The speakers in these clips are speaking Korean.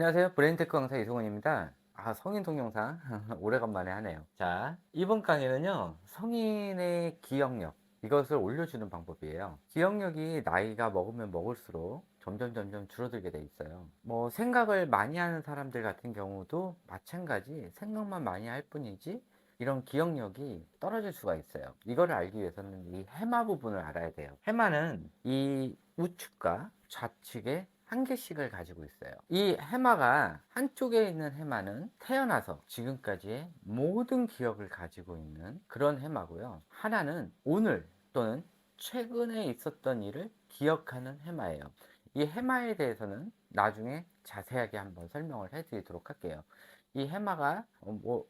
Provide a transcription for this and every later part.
안녕하세요. 브레인테크 강사 이승원입니다. 성인 동영상 오래간만에 하네요. 자, 이번 강의는요, 성인의 기억력, 이것을 올려주는 방법이에요. 기억력이 나이가 먹으면 먹을수록 점점 줄어들게 돼 있어요. 뭐 생각을 많이 하는 사람들 같은 경우도 마찬가지, 생각만 많이 할 뿐이지 이런 기억력이 떨어질 수가 있어요. 이거를 알기 위해서는 이 해마 부분을 알아야 돼요. 해마는 이 우측과 좌측에 한 개씩을 가지고 있어요. 이 해마가, 한쪽에 있는 해마는 태어나서 지금까지의 모든 기억을 가지고 있는 그런 해마고요. 하나는 오늘 또는 최근에 있었던 일을 기억하는 해마예요. 이 해마에 대해서는 나중에 자세하게 한번 설명을 해 드리도록 할게요. 이 해마가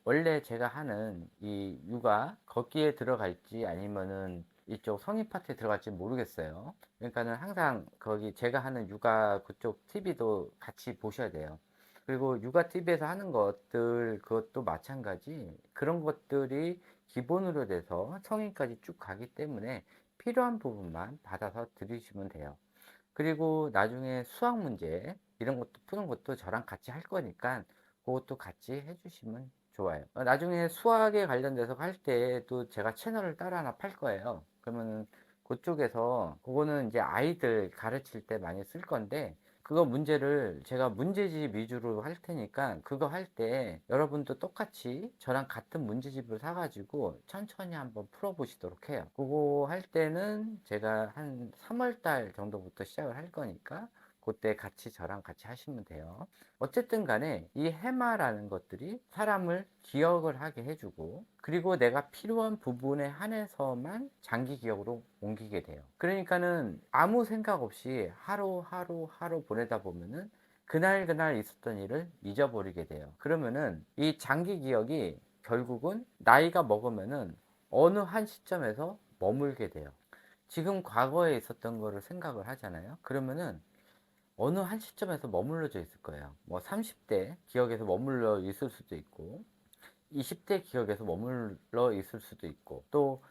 원래 제가 하는 이 육아 거기에 들어갈지 아니면은 이쪽 성인 파트에 들어갈지 모르겠어요. 그러니까는 항상 거기 제가 하는 육아 그쪽 TV도 같이 보셔야 돼요. 그리고 육아 TV에서 하는 것들 그것도 마찬가지, 그런 것들이 기본으로 돼서 성인까지 쭉 가기 때문에 필요한 부분만 받아서 들으시면 돼요. 그리고 나중에 수학 문제 이런 것도 푸는 것도 저랑 같이 할 거니까 그것도 같이 해주시면 좋아요. 나중에 수학에 관련돼서 할 때도 제가 채널을 따로 하나 팔 거예요. 그러면 그쪽에서 그거는 이제 아이들 가르칠 때 많이 쓸 건데, 그거 문제를 제가 문제집 위주로 할 테니까 그거 할 때 여러분도 똑같이 저랑 같은 문제집을 사가지고 천천히 한번 풀어보시도록 해요. 그거 할 때는 제가 한 3월 달 정도부터 시작을 할 거니까 그때 같이 저랑 같이 하시면 돼요. 어쨌든 간에 이 해마라는 것들이 사람을 기억을 하게 해주고, 그리고 내가 필요한 부분에 한해서만 장기 기억으로 옮기게 돼요. 그러니까는 아무 생각 없이 하루 보내다 보면은 그날 있었던 일을 잊어버리게 돼요. 그러면은 이 장기 기억이 결국은 나이가 먹으면은 어느 한 시점에서 머물게 돼요. 지금 과거에 있었던 거를 생각을 하잖아요. 그러면은 어느 한 시점에서 머물러져 있을 거예요. 뭐 30대 기억에서 머물러 있을 수도 있고, 20대 기억에서 머물러 있을 수도 있고, 또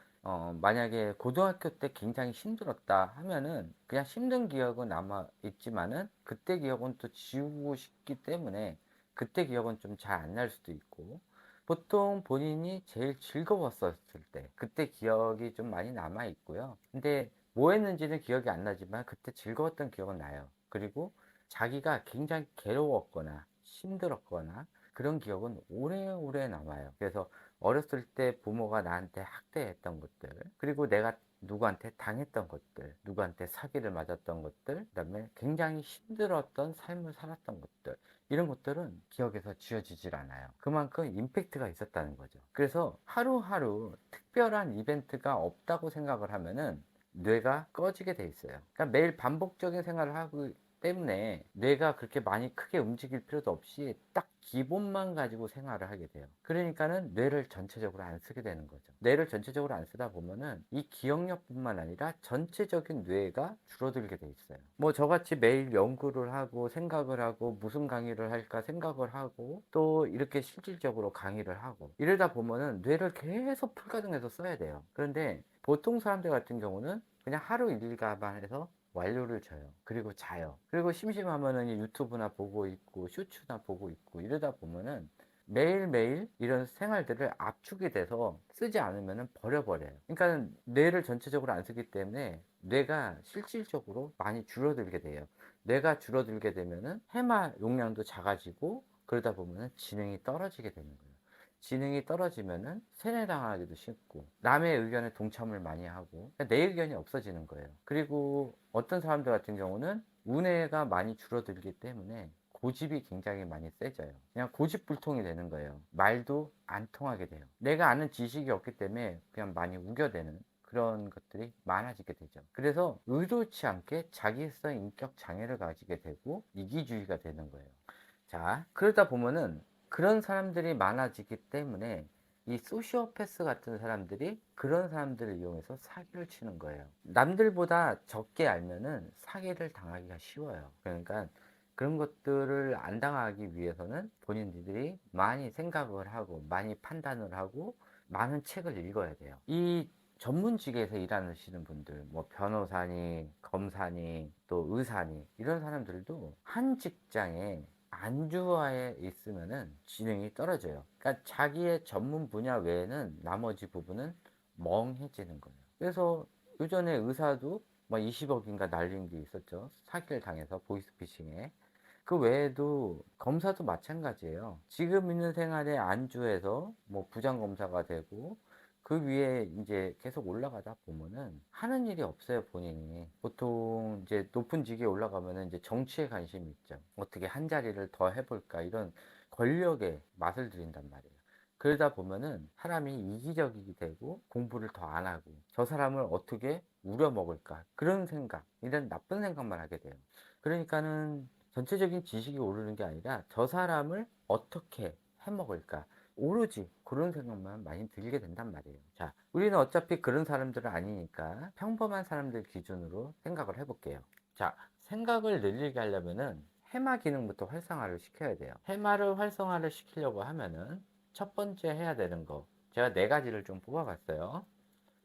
만약에 고등학교 때 굉장히 힘들었다 하면은 그냥 힘든 기억은 남아 있지만은 그때 기억은 또 지우고 싶기 때문에 그때 기억은 좀 잘 안 날 수도 있고, 보통 본인이 제일 즐거웠었을 때 그때 기억이 좀 많이 남아 있고요. 근데 뭐 했는지는 기억이 안 나지만 그때 즐거웠던 기억은 나요. 그리고 자기가 굉장히 괴로웠거나 힘들었거나 그런 기억은 오래오래 남아요. 그래서 어렸을 때 부모가 나한테 학대했던 것들, 그리고 내가 누구한테 당했던 것들, 누구한테 사기를 맞았던 것들, 그 다음에 굉장히 힘들었던 삶을 살았던 것들, 이런 것들은 기억에서 지워지질 않아요. 그만큼 임팩트가 있었다는 거죠. 그래서 하루하루 특별한 이벤트가 없다고 생각을 하면은 뇌가 꺼지게 돼 있어요. 그러니까 매일 반복적인 생활을 하고 때문에 뇌가 그렇게 많이 크게 움직일 필요도 없이 딱 기본만 가지고 생활을 하게 돼요. 그러니까는 뇌를 전체적으로 안 쓰게 되는 거죠. 뇌를 전체적으로 안 쓰다 보면은 이 기억력뿐만 아니라 전체적인 뇌가 줄어들게 돼 있어요. 뭐 저같이 매일 연구를 하고 생각을 하고 무슨 강의를 할까 생각을 하고 또 이렇게 실질적으로 강의를 하고 이러다 보면은 뇌를 계속 풀가동해서 써야 돼요. 그런데 보통 사람들 같은 경우는 그냥 하루 일과만 해서 완료를 져요. 그리고 자요. 그리고 심심하면은 유튜브나 보고 있고 쇼츠나 보고 있고 이러다 보면은 매일매일 이런 생활들을 압축이 돼서 쓰지 않으면 버려버려요. 그러니까 뇌를 전체적으로 안 쓰기 때문에 뇌가 실질적으로 많이 줄어들게 돼요. 뇌가 줄어들게 되면은 해마 용량도 작아지고 그러다 보면은 지능이 떨어지게 되는 거예요. 지능이 떨어지면은 세뇌당하기도 쉽고 남의 의견에 동참을 많이 하고 내 의견이 없어지는 거예요. 그리고 어떤 사람들 같은 경우는 우뇌가 많이 줄어들기 때문에 고집이 굉장히 많이 세져요. 그냥 고집불통이 되는 거예요. 말도 안 통하게 돼요. 내가 아는 지식이 없기 때문에 그냥 많이 우겨대는 그런 것들이 많아지게 되죠. 그래서 의도치 않게 자기성 인격 장애를 가지게 되고 이기주의가 되는 거예요. 자, 그러다 보면은 그런 사람들이 많아지기 때문에 이 소시오패스 같은 사람들이 그런 사람들을 이용해서 사기를 치는 거예요. 남들보다 적게 알면은 사기를 당하기가 쉬워요. 그러니까 그런 것들을 안 당하기 위해서는 본인들이 많이 생각을 하고 많이 판단을 하고 많은 책을 읽어야 돼요. 이 전문직에서 일하시는 분들, 뭐 변호사니, 검사니, 또 의사니 이런 사람들도 한 직장에 안주화에 있으면은 지능이 떨어져요. 그러니까 자기의 전문 분야 외에는 나머지 부분은 멍해지는 거예요. 그래서 요전에 의사도 뭐 20억인가 날린 게 있었죠. 사기를 당해서 보이스피싱에. 그 외에도 검사도 마찬가지예요. 지금 있는 생활에 안주해서 뭐 부장검사가 되고 그 위에 이제 계속 올라가다 보면은 하는 일이 없어요, 본인이. 보통 이제 높은 직위에 올라가면은 이제 정치에 관심이 있죠. 어떻게 한 자리를 더 해볼까 이런 권력에 맛을 들인단 말이에요. 그러다 보면은 사람이 이기적이 되고 공부를 더 안 하고 저 사람을 어떻게 우려먹을까 그런 생각, 이런 나쁜 생각만 하게 돼요. 그러니까는 전체적인 지식이 오르는 게 아니라 저 사람을 어떻게 해먹을까 오로지 그런 생각만 많이 들게 된단 말이에요. 자, 우리는 어차피 그런 사람들은 아니니까 평범한 사람들 기준으로 생각을 해볼게요. 자, 생각을 늘리게 하려면은 해마 기능부터 활성화를 시켜야 돼요. 해마를 활성화를 시키려고 하면은 첫 번째 해야 되는 거, 제가 네 가지를 좀 뽑아봤어요.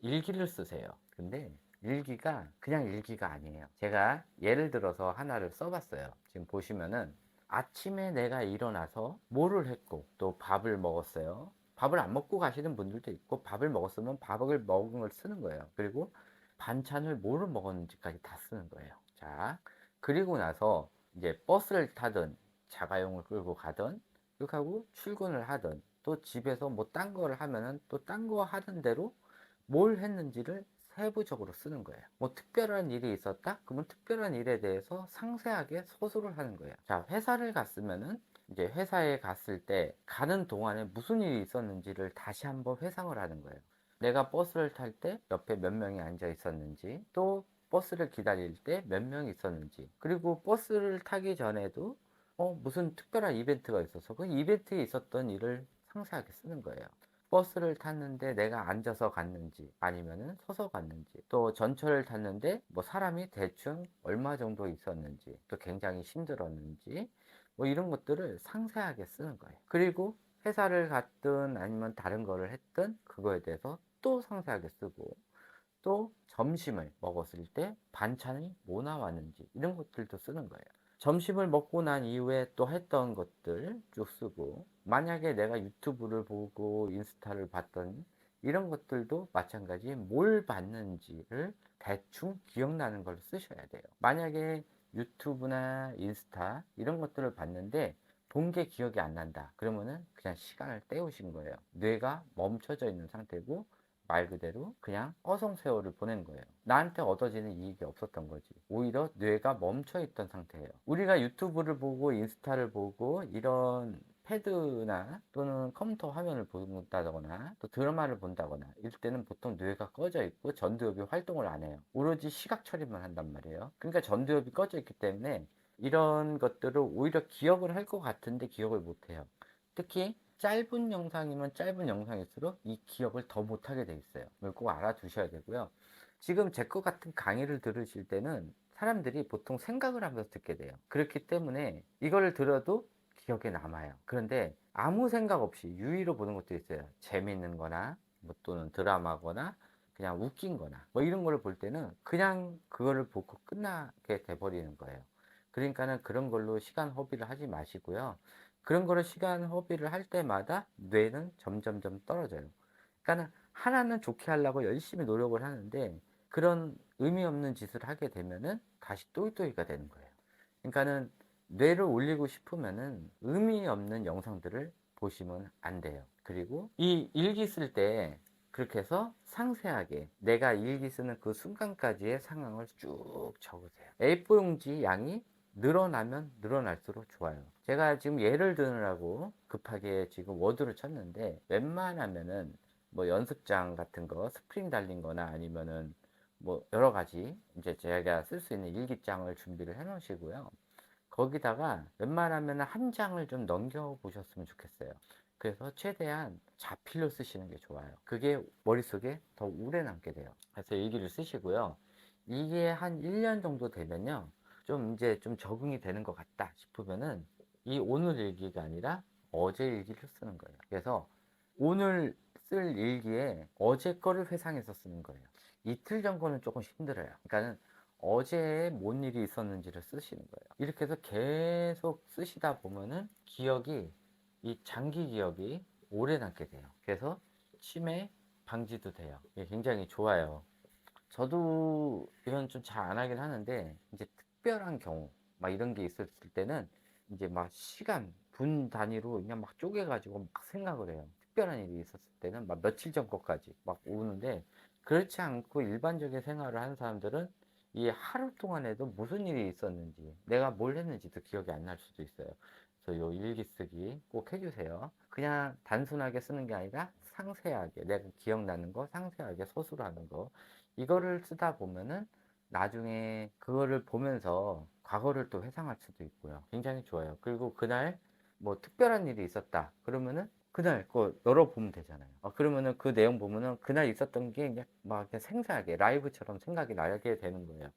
일기를 쓰세요. 근데 일기가 그냥 일기가 아니에요. 제가 예를 들어서 하나를 써봤어요. 지금 보시면은 아침에 내가 일어나서 뭐를 했고 또 밥을 먹었어요. 밥을 안 먹고 가시는 분들도 있고 밥을 먹었으면 밥을 먹은 걸 쓰는 거예요. 그리고 반찬을 뭐를 먹었는지까지 다 쓰는 거예요. 자, 그리고 나서 이제 버스를 타든 자가용을 끌고 가든 그렇게 하고 출근을 하든 또 집에서 뭐 딴 거를 하면은 또 딴 거 하는 대로 뭘 했는지를 세부적으로 쓰는 거예요. 뭐 특별한 일이 있었다? 그러면 특별한 일에 대해서 상세하게 서술을 하는 거예요. 자, 회사를 갔으면은 이제 회사에 갔을 때 가는 동안에 무슨 일이 있었는지를 다시 한번 회상을 하는 거예요. 내가 버스를 탈 때 옆에 몇 명이 앉아 있었는지, 또 버스를 기다릴 때 몇 명이 있었는지, 그리고 버스를 타기 전에도 무슨 특별한 이벤트가 있어서 그 이벤트에 있었던 일을 상세하게 쓰는 거예요. 버스를 탔는데 내가 앉아서 갔는지 아니면은 서서 갔는지 또 전철을 탔는데 뭐 사람이 대충 얼마 정도 있었는지 또 굉장히 힘들었는지 뭐 이런 것들을 상세하게 쓰는 거예요. 그리고 회사를 갔든 아니면 다른 거를 했든 그거에 대해서 또 상세하게 쓰고 또 점심을 먹었을 때 반찬이 뭐 나왔는지 이런 것들도 쓰는 거예요. 점심을 먹고 난 이후에 또 했던 것들 쭉 쓰고 만약에 내가 유튜브를 보고 인스타를 봤던 이런 것들도 마찬가지 뭘 봤는지를 대충 기억나는 걸 쓰셔야 돼요. 만약에 유튜브나 인스타 이런 것들을 봤는데 본 게 기억이 안 난다. 그러면은 그냥 시간을 때우신 거예요. 뇌가 멈춰져 있는 상태고 말 그대로 그냥 어성세월을 보낸 거예요. 나한테 얻어지는 이익이 없었던 거지. 오히려 뇌가 멈춰 있던 상태예요. 우리가 유튜브를 보고 인스타를 보고 이런 패드나 또는 컴퓨터 화면을 본다거나 또 드라마를 본다거나 이럴 때는 보통 뇌가 꺼져 있고 전두엽이 활동을 안 해요. 오로지 시각 처리만 한단 말이에요. 그러니까 전두엽이 꺼져 있기 때문에 이런 것들을 오히려 기억을 할 것 같은데 기억을 못 해요. 특히 짧은 영상이면 짧은 영상일수록 이 기억을 더 못하게 돼 있어요. 이걸 꼭 알아두셔야 되고요. 지금 제 것 같은 강의를 들으실 때는 사람들이 보통 생각을 하면서 듣게 돼요. 그렇기 때문에 이거를 들어도 기억에 남아요. 그런데 아무 생각 없이 유의로 보는 것도 있어요. 재밌는 거나 뭐 또는 드라마거나 그냥 웃긴 거나 뭐 이런 거를 볼 때는 그냥 그거를 보고 끝나게 돼버리는 거예요. 그러니까는 그런 걸로 시간 허비를 하지 마시고요. 그런 거를 시간 허비를 할 때마다 뇌는 점점점 떨어져요. 그러니까는 하나는 좋게 하려고 열심히 노력을 하는데 그런 의미 없는 짓을 하게 되면은 다시 또이또이가 되는 거예요. 그러니까는 뇌를 올리고 싶으면은 의미 없는 영상들을 보시면 안 돼요. 그리고 이 일기 쓸 때 그렇게 해서 상세하게 내가 일기 쓰는 그 순간까지의 상황을 쭉 적으세요. A4 용지 양이 늘어나면 늘어날수록 좋아요. 제가 지금 예를 들으라고 급하게 지금 워드를 쳤는데 웬만하면은 뭐 연습장 같은 거 스프링 달린 거나 아니면은 뭐 여러 가지 이제 제가 쓸 수 있는 일기장을 준비를 해 놓으시고요. 거기다가 웬만하면 한 장을 좀 넘겨 보셨으면 좋겠어요. 그래서 최대한 자필로 쓰시는 게 좋아요. 그게 머릿속에 더 오래 남게 돼요. 그래서 일기를 쓰시고요. 이게 한 1년 정도 되면요. 좀 이제 좀 적응이 되는 것 같다 싶으면은 이 오늘 일기가 아니라 어제 일기를 쓰는 거예요. 그래서 오늘 쓸 일기에 어제 거를 회상해서 쓰는 거예요. 이틀 전 거는 조금 힘들어요. 그러니까는 어제 뭔 일이 있었는지를 쓰시는 거예요. 이렇게 해서 계속 쓰시다 보면은 기억이, 이 장기 기억이 오래 남게 돼요. 그래서 치매 방지도 돼요. 이게 굉장히 좋아요. 저도 이건 좀 잘 안 하긴 하는데, 이제 특별한 경우 막 이런 게 있었을 때는 이제 막 시간 분 단위로 그냥 막 쪼개가지고 막 생각을 해요. 특별한 일이 있었을 때는 막 며칠 전 것까지 막 오는데, 그렇지 않고 일반적인 생활을 하는 사람들은 이 하루 동안에도 무슨 일이 있었는지, 내가 뭘 했는지도 기억이 안 날 수도 있어요. 그래서 요 일기 쓰기 꼭 해주세요. 그냥 단순하게 쓰는 게 아니라 상세하게, 내가 기억나는 거 상세하게 서술하는 거, 이거를 쓰다 보면은 나중에 그거를 보면서 과거를 또 회상할 수도 있고요. 굉장히 좋아요. 그리고 그날 뭐 특별한 일이 있었다. 그러면은 그날 거 열어보면 되잖아요. 그러면은 그 내용 보면은 그날 있었던 게 그냥 막 그냥 생생하게 라이브처럼 생각이 나게 되는 거예요.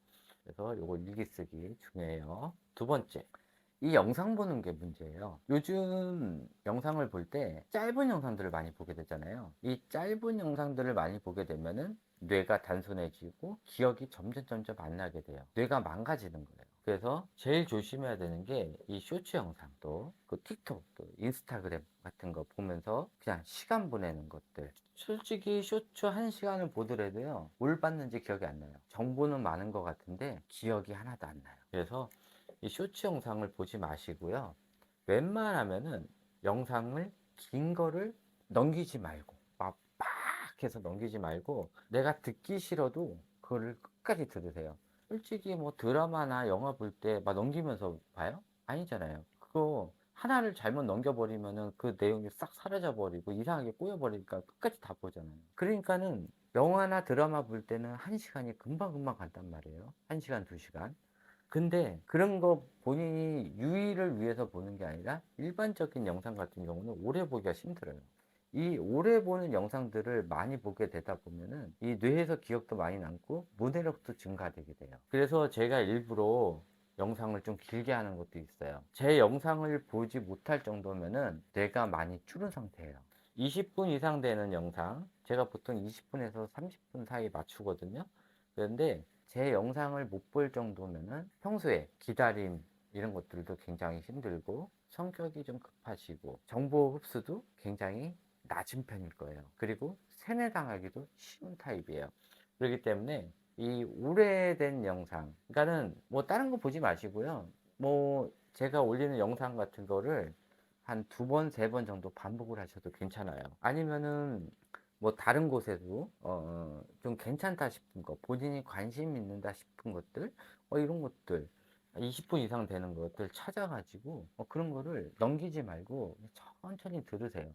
그래서 요거 일기 쓰기 중요해요. 두 번째. 이 영상 보는 게 문제예요. 요즘 영상을 볼 때 짧은 영상들을 많이 보게 되잖아요. 이 짧은 영상들을 많이 보게 되면은 뇌가 단순해지고 기억이 점점 안 나게 돼요. 뇌가 망가지는 거예요. 그래서 제일 조심해야 되는 게 이 쇼츠 영상도, 그 틱톡, 또 인스타그램 같은 거 보면서 그냥 시간 보내는 것들. 솔직히 쇼츠 한 시간을 보더라도요, 뭘 봤는지 기억이 안 나요. 정보는 많은 것 같은데 기억이 하나도 안 나요. 그래서 이 쇼츠 영상을 보지 마시고요. 웬만하면은 영상을 긴 거를 넘기지 말고 막 해서 넘기지 말고, 내가 듣기 싫어도 그거를 끝까지 들으세요. 솔직히 뭐 드라마나 영화 볼 때 막 넘기면서 봐요? 아니잖아요. 그거 하나를 잘못 넘겨버리면은 그 내용이 싹 사라져 버리고 이상하게 꼬여버리니까 끝까지 다 보잖아요. 그러니까는 영화나 드라마 볼 때는 한 시간이 금방금방 간단 말이에요. 한 시간, 두 시간. 근데 그런 거 본인이 유의를 위해서 보는 게 아니라 일반적인 영상 같은 경우는 오래 보기가 힘들어요. 이 오래 보는 영상들을 많이 보게 되다 보면은 이 뇌에서 기억도 많이 남고 문해력도 증가되게 돼요. 그래서 제가 일부러 영상을 좀 길게 하는 것도 있어요. 제 영상을 보지 못할 정도면은 뇌가 많이 줄은 상태예요. 20분 이상 되는 영상, 제가 보통 20분에서 30분 사이 맞추거든요. 그런데 제 영상을 못 볼 정도면은 평소에 기다림 이런 것들도 굉장히 힘들고, 성격이 좀 급하시고, 정보 흡수도 굉장히 낮은 편일 거예요. 그리고 세뇌당하기도 쉬운 타입이에요. 그렇기 때문에 이 오래된 영상, 그러니까는 뭐 다른 거 보지 마시고요. 뭐 제가 올리는 영상 같은 거를 한 두 번, 세 번 정도 반복을 하셔도 괜찮아요. 아니면은 뭐 다른 곳에도 좀 괜찮다 싶은 거, 본인이 관심 있는다 싶은 것들, 이런 것들 20분 이상 되는 것들 찾아가지고 그런 거를 넘기지 말고 천천히 들으세요.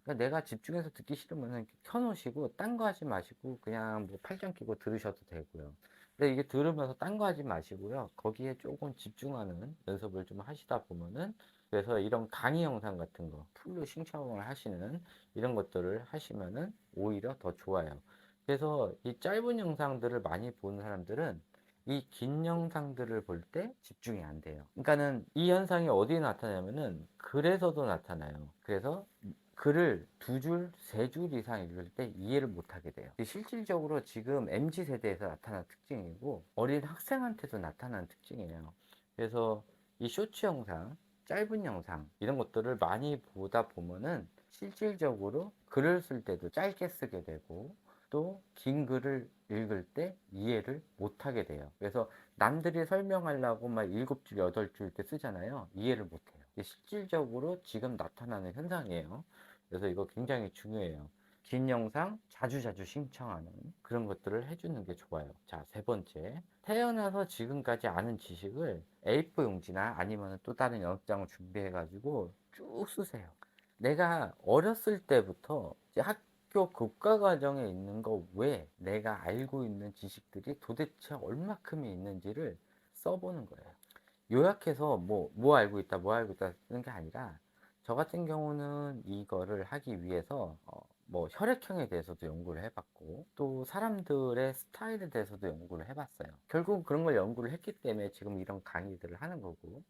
그러니까 내가 집중해서 듣기 싫으면 켜놓으시고 딴 거 하지 마시고 그냥 뭐 팔짱 끼고 들으셔도 되고요. 근데 이게 들으면서 딴 거 하지 마시고요. 거기에 조금 집중하는 연습을 좀 하시다 보면은, 그래서 이런 강의 영상 같은 거 풀로 신청을 하시는 이런 것들을 하시면은 오히려 더 좋아요. 그래서 이 짧은 영상들을 많이 보는 사람들은 이 긴 영상들을 볼 때 집중이 안 돼요. 그러니까는 이 현상이 어디에 나타나냐면은 글에서도 나타나요. 그래서 글을 두 줄, 세 줄 이상 읽을 때 이해를 못 하게 돼요. 실질적으로 지금 MZ 세대에서 나타난 특징이고 어린 학생한테도 나타나는 특징이에요. 그래서 이 쇼츠 영상, 짧은 영상 이런 것들을 많이 보다 보면은 실질적으로 글을 쓸 때도 짧게 쓰게 되고, 또 긴 글을 읽을 때 이해를 못 하게 돼요. 그래서 남들이 설명하려고 막 일곱 줄, 여덟 줄 이렇게 쓰잖아요. 이해를 못 해요. 이게 실질적으로 지금 나타나는 현상이에요. 그래서 이거 굉장히 중요해요. 긴 영상 자주자주 신청하는 그런 것들을 해주는 게 좋아요. 자, 세 번째. 태어나서 지금까지 아는 지식을 A4 용지나 아니면 또 다른 영장을 준비해가지고 쭉 쓰세요. 내가 어렸을 때부터 이제 학교 교과 과정에 있는 거 외에 내가 알고 있는 지식들이 도대체 얼마큼이 있는지를 써보는 거예요. 요약해서 뭐 알고 있다, 뭐 알고 있다 쓰는 게 아니라, 저 같은 경우는 이거를 하기 위해서 뭐 혈액형에 대해서도 연구를 해봤고, 또 사람들의 스타일에 대해서도 연구를 해봤어요. 결국 그런 걸 연구를 했기 때문에 지금 이런 강의들을 하는 거고,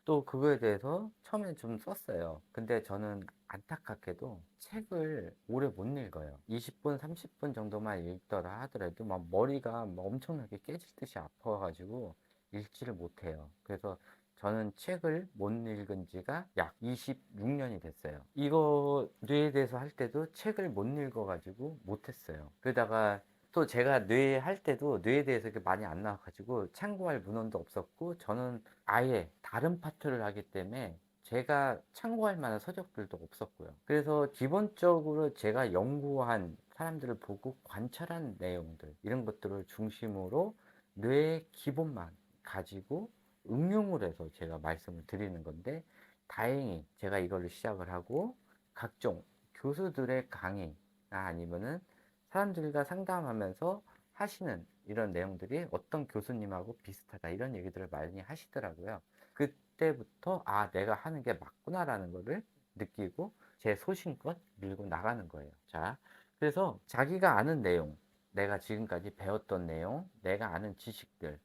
또 그거에 대해서 처음에 좀 썼어요. 근데 저는 안타깝게도 책을 오래 못 읽어요. 20분, 30분 정도만 읽더라 하더라도 막 머리가 막 엄청나게 깨질 듯이 아파가지고 읽지를 못해요. 그래서 저는 책을 못 읽은 지가 약 26년이 됐어요. 이거 뇌에 대해서 할 때도 책을 못 읽어가지고 못했어요. 그러다가 또 제가 뇌 할 때도 뇌에 대해서 이렇게 많이 안 나와가지고 참고할 문헌도 없었고, 저는 아예 다른 파트를 하기 때문에 제가 참고할 만한 서적들도 없었고요. 그래서 기본적으로 제가 연구한 사람들을 보고 관찰한 내용들, 이런 것들을 중심으로 뇌의 기본만 가지고 응용을 해서 제가 말씀을 드리는 건데, 다행히 제가 이걸로 시작을 하고 각종 교수들의 강의나 아니면은 사람들과 상담하면서 하시는 이런 내용들이 어떤 교수님하고 비슷하다, 이런 얘기들을 많이 하시더라고요. 그때부터 아, 내가 하는 게 맞구나라는 거를 느끼고 제 소신껏 밀고 나가는 거예요. 자, 그래서 자기가 아는 내용, 내가 지금까지 배웠던 내용, 내가 아는 지식들을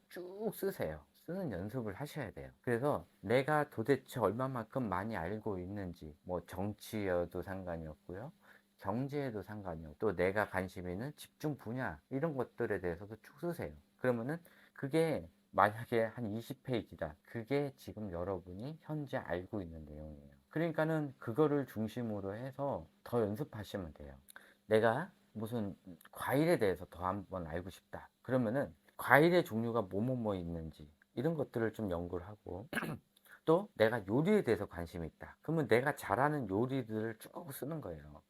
쭉 쓰세요. 쓰는 연습을 하셔야 돼요. 그래서 내가 도대체 얼마만큼 많이 알고 있는지, 뭐 정치여도 상관이 없고요, 경제에도 상관이 없고, 또 내가 관심 있는 집중 분야, 이런 것들에 대해서도 쭉 쓰세요. 그러면은 그게 만약에 한 20페이지다. 그게 지금 여러분이 현재 알고 있는 내용이에요. 그러니까는 그거를 중심으로 해서 더 연습하시면 돼요. 내가 무슨 과일에 대해서 더 한번 알고 싶다. 그러면은 과일의 종류가 뭐뭐뭐 있는지, 이런 것들을 좀 연구를 하고, 또 내가 요리에 대해서 관심이 있다. 그러면 내가 잘하는 요리들을 쭉 쓰는 거예요.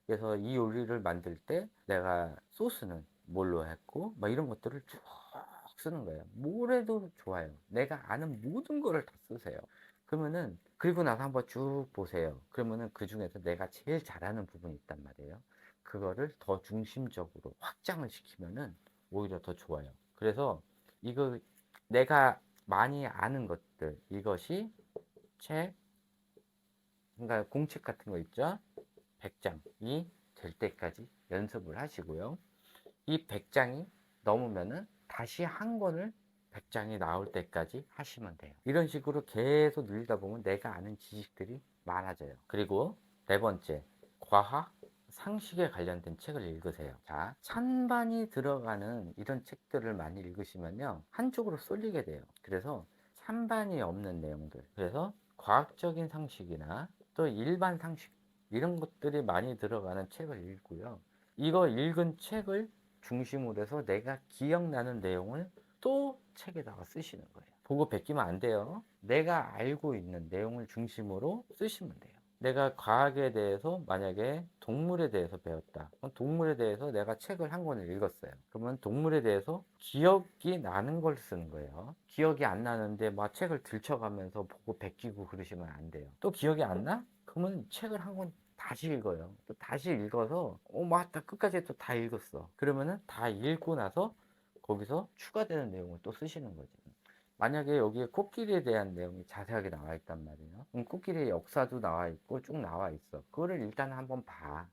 그래서 이 요리를 만들 때 내가 소스는 뭘로 했고, 막 이런 것들을 쭉 쓰는 거예요. 뭘 해도 좋아요. 내가 아는 모든 거를 다 쓰세요. 그러면은, 그리고 나서 한번 쭉 보세요. 그러면은 그 중에서 내가 제일 잘하는 부분이 있단 말이에요. 그거를 더 중심적으로 확장을 시키면은 오히려 더 좋아요. 그래서 이거 내가 많이 아는 것들, 이것이 책, 그러니까 공책 같은 거 있죠? 100장이 될 때까지 연습을 하시고요. 이 100장이 넘으면은 다시 한 권을 100장이 나올 때까지 하시면 돼요. 이런 식으로 계속 늘리다 보면 내가 아는 지식들이 많아져요. 그리고 네 번째, 과학, 상식에 관련된 책을 읽으세요. 자, 찬반이 들어가는 이런 책들을 많이 읽으시면요, 한쪽으로 쏠리게 돼요. 그래서 찬반이 없는 내용들, 그래서 과학적인 상식이나 또 일반 상식, 이런 것들이 많이 들어가는 책을 읽고요. 이거 읽은 책을 중심으로 해서 내가 기억나는 내용을 또 책에다가 쓰시는 거예요. 보고 베끼면 안 돼요. 내가 알고 있는 내용을 중심으로 쓰시면 돼요. 내가 과학에 대해서 만약에 동물에 대해서 배웠다. 그럼 동물에 대해서 내가 책을 한 권을 읽었어요. 그러면 동물에 대해서 기억이 나는 걸 쓰는 거예요. 기억이 안 나는데 막 책을 들춰가면서 보고 베끼고 그러시면 안 돼요. 또 기억이 안 나? 그러면 책을 한 권 다시 읽어요. 또 다시 읽어서 맞다, 끝까지 또 다 읽었어. 그러면은 다 읽고 나서 거기서 추가되는 내용을 또 쓰시는 거지. 만약에 여기에 코끼리에 대한 내용이 자세하게 나와 있단 말이에요. 그럼 코끼리의 역사도 나와 있고 쭉 나와 있어. 그거를 일단 한번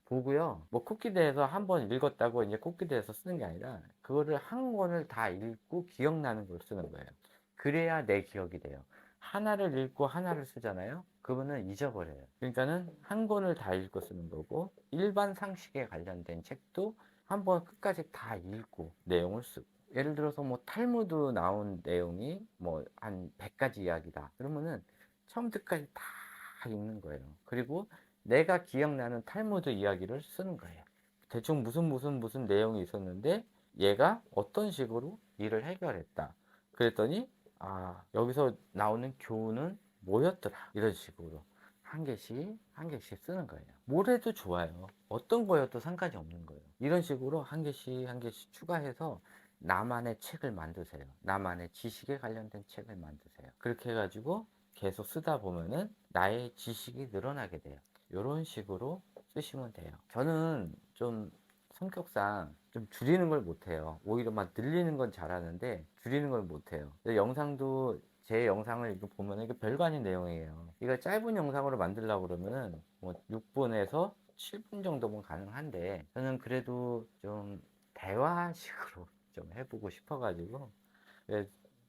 보고요. 뭐 코끼리에서 한번 읽었다고 이제 코끼리에서 쓰는 게 아니라 그거를 한 권을 다 읽고 기억나는 걸 쓰는 거예요. 그래야 내 기억이 돼요. 하나를 읽고 하나를 쓰잖아요. 그거는 잊어버려요. 그러니까는 한 권을 다 읽고 쓰는 거고, 일반 상식에 관련된 책도 한번 끝까지 다 읽고 내용을 쓰고. 예를 들어서 뭐 탈무드 나온 내용이 뭐 한 100가지 이야기다. 그러면은 처음부터까지 다 읽는 거예요. 그리고 내가 기억나는 탈무드 이야기를 쓰는 거예요. 대충 무슨 내용이 있었는데 얘가 어떤 식으로 일을 해결했다. 그랬더니 아, 여기서 나오는 교훈은 뭐였더라. 이런 식으로 한 개씩 한 개씩 쓰는 거예요. 뭘 해도 좋아요. 어떤 거여도 상관이 없는 거예요. 이런 식으로 한 개씩 한 개씩 추가해서 나만의 책을 만드세요. 나만의 지식에 관련된 책을 만드세요. 그렇게 해가지고 계속 쓰다 보면은 나의 지식이 늘어나게 돼요. 이런 식으로 쓰시면 돼요. 저는 좀 성격상 좀 줄이는 걸 못해요. 오히려 막 늘리는 건 잘하는데 줄이는 걸 못해요. 영상도 제 영상을 이거 보면 이게 별거 아닌 내용이에요. 이거 짧은 영상으로 만들려고 그러면은 뭐 6분에서 7분 정도면 가능한데, 저는 그래도 좀 대화식으로 좀 해보고 싶어가지고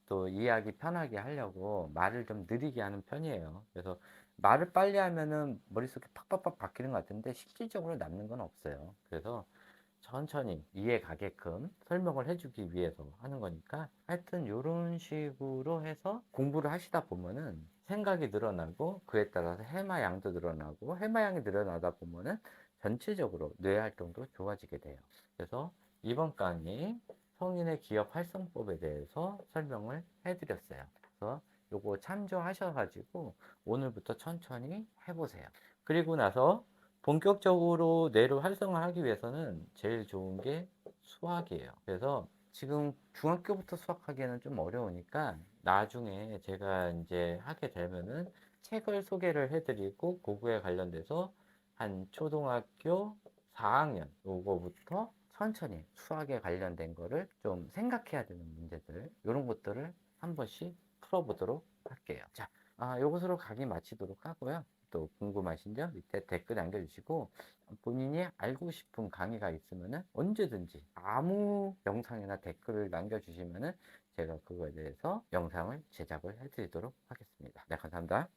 또 이해하기 편하게 하려고 말을 좀 느리게 하는 편이에요. 그래서 말을 빨리 하면은 머릿속에 팍팍팍 박히는 것 같은데 실질적으로 남는 건 없어요. 그래서 천천히 이해 가게끔 설명을 해주기 위해서 하는 거니까 하여튼 요런 식으로 해서 공부를 하시다 보면은 생각이 늘어나고 그에 따라서 해마양도 늘어나고 해마양이 늘어나다 보면은 전체적으로 뇌 활동도 좋아지게 돼요. 그래서 이번 강의 성인의 기억 활성법에 대해서 설명을 해드렸어요. 그래서 요거 참조하셔가지고 오늘부터 천천히 해보세요. 그리고 나서 본격적으로 뇌를 활성화하기 위해서는 제일 좋은 게 수학이에요. 그래서 지금 중학교부터 수학하기에는 좀 어려우니까 나중에 제가 이제 하게 되면은 책을 소개를 해드리고 그거에 관련돼서 한 초등학교 4학년 요거부터 천천히 수학에 관련된 거를 좀 생각해야 되는 문제들 이런 것들을 한 번씩 풀어보도록 할게요. 자, 요것으로 강의 마치도록 하고요. 또 궁금하신 점 밑에 댓글 남겨주시고 본인이 알고 싶은 강의가 있으면은 언제든지 아무 영상이나 댓글을 남겨주시면은 제가 그거에 대해서 영상을 제작을 해드리도록 하겠습니다. 네, 감사합니다.